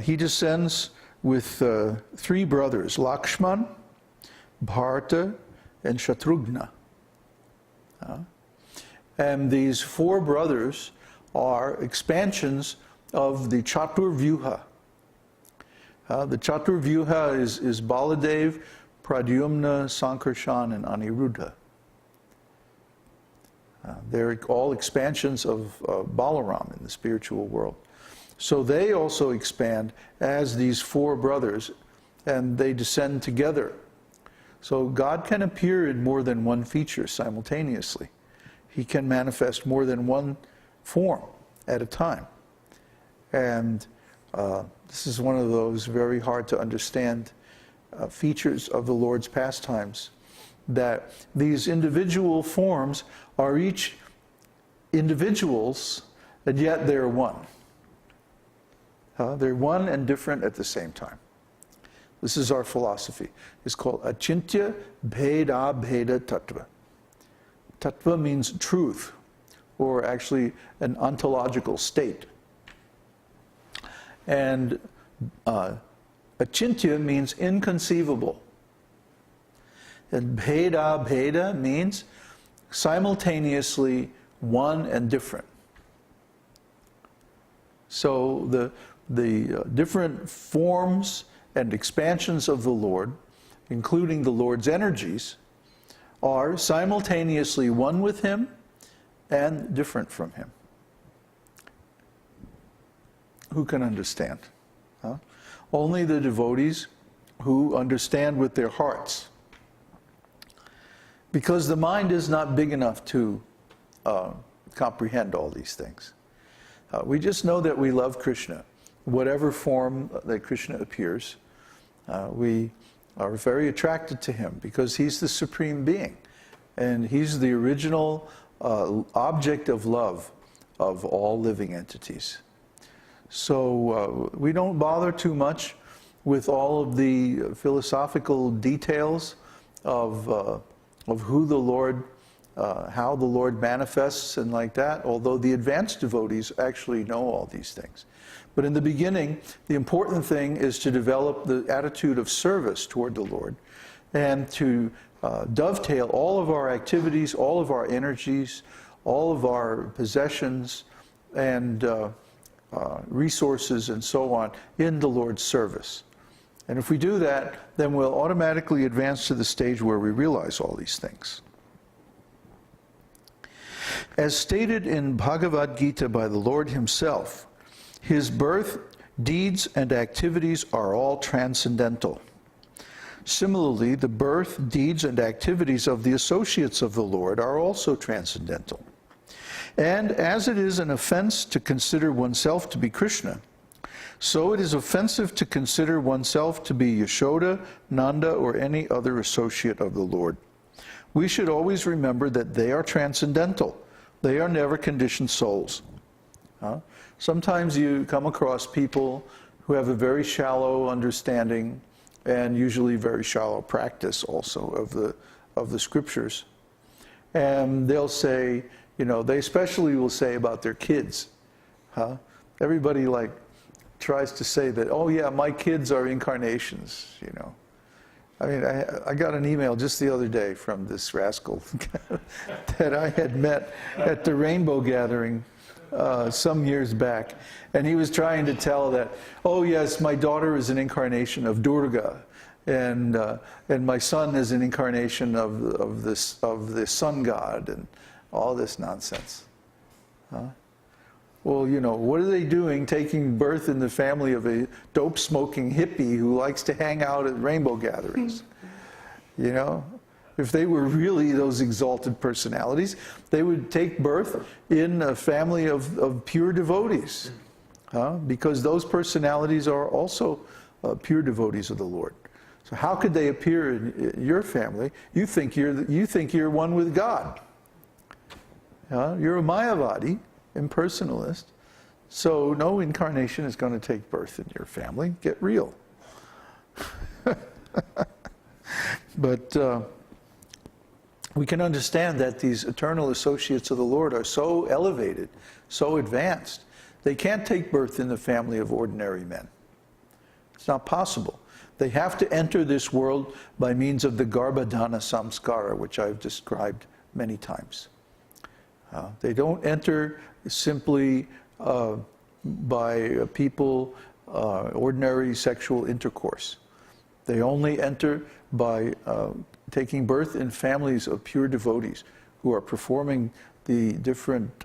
he descends with three brothers, Lakshman, Bharata, and Shatrughna. And these four brothers are expansions of the Chaturvyuha. The Chaturvyuha is Baladev, Pradyumna, Sankarshan, and Aniruddha. They're all expansions of Balaram in the spiritual world. So they also expand as these four brothers, and they descend together. So God can appear in more than one feature simultaneously. He can manifest more than one form at a time. And this is one of those very hard to understand features of the Lord's pastimes, that these individual forms are each individuals, and yet they're one. They're one and different at the same time. This is our philosophy. It's called Achintya Bheda Bheda Tattva. Tattva means truth, or actually an ontological state. And Achintya means inconceivable. And Bheda Bheda means simultaneously one and different. So the different forms and expansions of the Lord, including the Lord's energies, are simultaneously one with Him and different from Him. Who can understand? Only the devotees who understand with their hearts. Because the mind is not big enough to comprehend all these things. We just know that we love Kṛṣṇa. Whatever form that Kṛṣṇa appears, we are very attracted to him because he's the supreme being. And he's the original object of love of all living entities. So we don't bother too much with all of the philosophical details of who the Lord, how the Lord manifests and like that, although the advanced devotees actually know all these things. But in the beginning, the important thing is to develop the attitude of service toward the Lord and to dovetail all of our activities, all of our energies, all of our possessions and resources and so on in the Lord's service. And if we do that, then we'll automatically advance to the stage where we realize all these things. As stated in Bhagavad-gītā by the Lord himself, his birth, deeds, and activities are all transcendental. Similarly, the birth, deeds, and activities of the associates of the Lord are also transcendental. And as it is an offense to consider oneself to be Kṛṣṇa, so it is offensive to consider oneself to be Yashoda, Nanda, or any other associate of the Lord. We should always remember that they are transcendental. They are never conditioned souls. Sometimes you come across people who have a very shallow understanding and usually very shallow practice also of the scriptures. And they'll say, you know, they especially will say about their kids. Everybody like tries to say that, oh yeah, my kids are incarnations, you know. I mean, I got an email just the other day from this rascal that I had met at the Rainbow Gathering some years back. And he was trying to tell that, oh yes, my daughter is an incarnation of Durga. And my son is an incarnation of the sun god and all this nonsense. Well, you know, what are they doing taking birth in the family of a dope-smoking hippie who likes to hang out at rainbow gatherings? You know, if they were really those exalted personalities, they would take birth in a family of pure devotees, because those personalities are also pure devotees of the Lord. So how could they appear in your family? You think you're one with God. You're a Mayavadi, impersonalist. So no incarnation is going to take birth in your family. Get real. But we can understand that these eternal associates of the Lord are so elevated, so advanced, They can't take birth in the family of ordinary men. It's not possible. They have to enter this world by means of the garbhadhana samskara, which I've described many times. They don't enter simply by people, ordinary sexual intercourse. They only enter by taking birth in families of pure devotees who are performing the different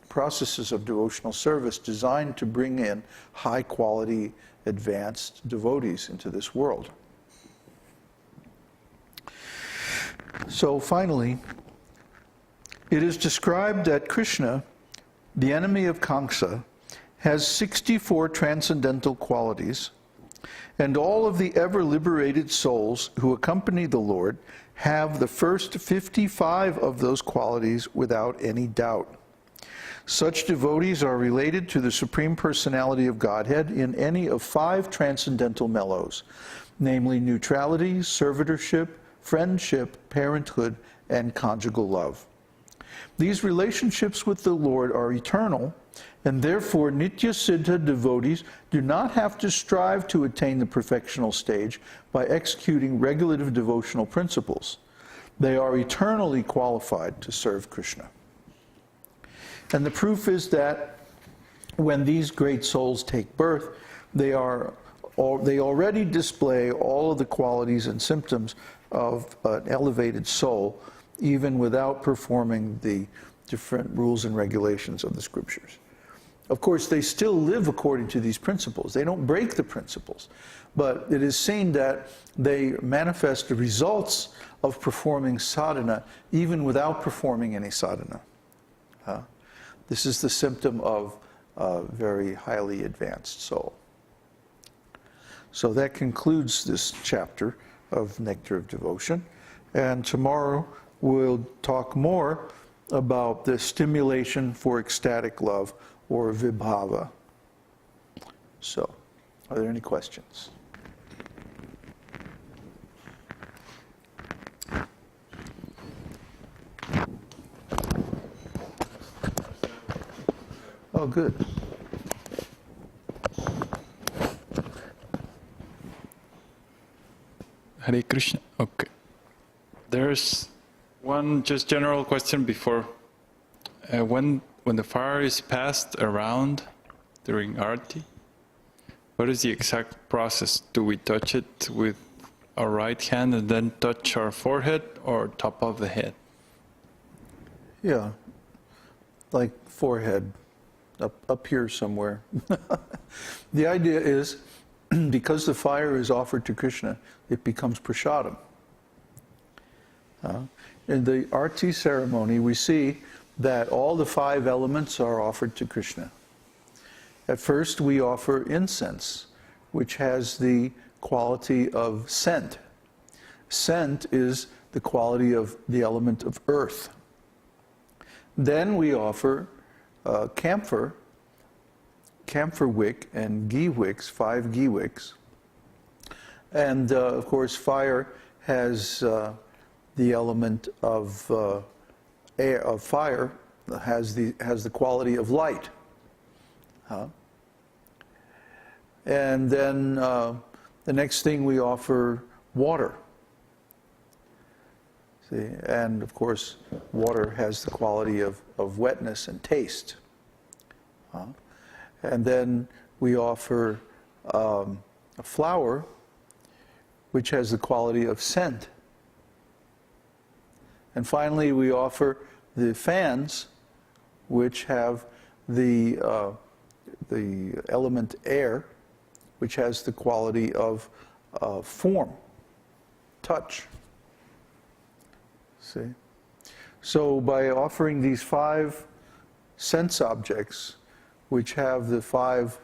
processes of devotional service designed to bring in high-quality, advanced devotees into this world. So finally, it is described that Kṛṣṇa, the enemy of Kṛṣṇa, has 64 transcendental qualities, and all of the ever-liberated souls who accompany the Lord have the first 55 of those qualities without any doubt. Such devotees are related to the Supreme Personality of Godhead in any of 5 transcendental mellows, namely neutrality, servitorship, friendship, parenthood, and conjugal love. These relationships with the Lord are eternal, and therefore Nitya Siddha devotees do not have to strive to attain the perfectional stage by executing regulative devotional principles. They are eternally qualified to serve Kṛṣṇa. And the proof is that when these great souls take birth, they already display all of the qualities and symptoms of an elevated soul, even without performing the different rules and regulations of the scriptures. Of course, they still live according to these principles. They don't break the principles. But it is seen that they manifest the results of performing sadhana even without performing any sadhana. This is the symptom of a very highly advanced soul. So that concludes this chapter of Nectar of Devotion. And tomorrow we'll talk more about the stimulation for ecstatic love, or vibhava. So, are there any questions? Oh, good. Hare Krishna. Okay. There's one just general question before. When the fire is passed around during arati, what is the exact process? Do we touch it with our right hand and then touch our forehead, or top of the head? Yeah, like forehead, up here somewhere. The idea is, because the fire is offered to Kṛṣṇa, it becomes prasadam. In the arati ceremony, we see that all the 5 elements are offered to Kṛṣṇa. At first, we offer incense, which has the quality of scent. Scent is the quality of the element of earth. Then we offer camphor wick and ghee wicks, 5 ghee wicks. And of course, fire has the element of air, of fire, has the quality of light. And then the next thing we offer water. See, and of course, water has the quality of wetness and taste. And then we offer a flower, which has the quality of scent. And finally, we offer the fans, which have the element air, which has the quality of form, touch. See? So by offering these 5 sense objects, which have the five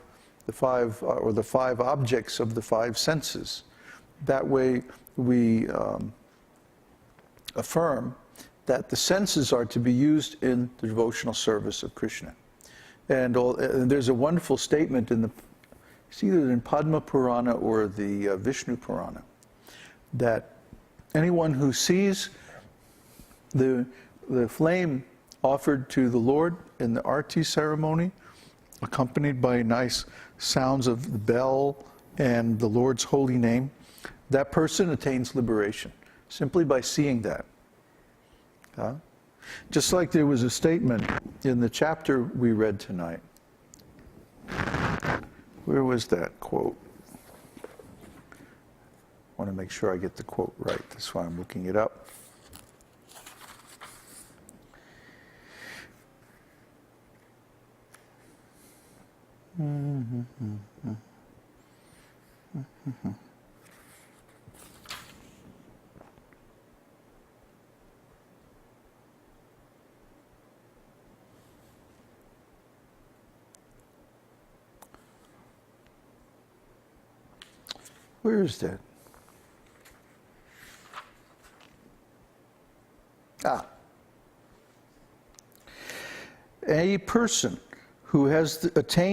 objects of the 5 senses, that way we affirm that the senses are to be used in the devotional service of Kṛṣṇa. And there's a wonderful statement in it's either in Padma Purana or the Vishnu Purana, that anyone who sees the flame offered to the Lord in the arati ceremony accompanied by nice sounds of the bell and the Lord's holy name, that person attains liberation simply by seeing that. Just like there was a statement in the chapter we read tonight. Where was that quote? I want to make sure I get the quote right. That's why I'm looking it up. Where is that? A person who has attained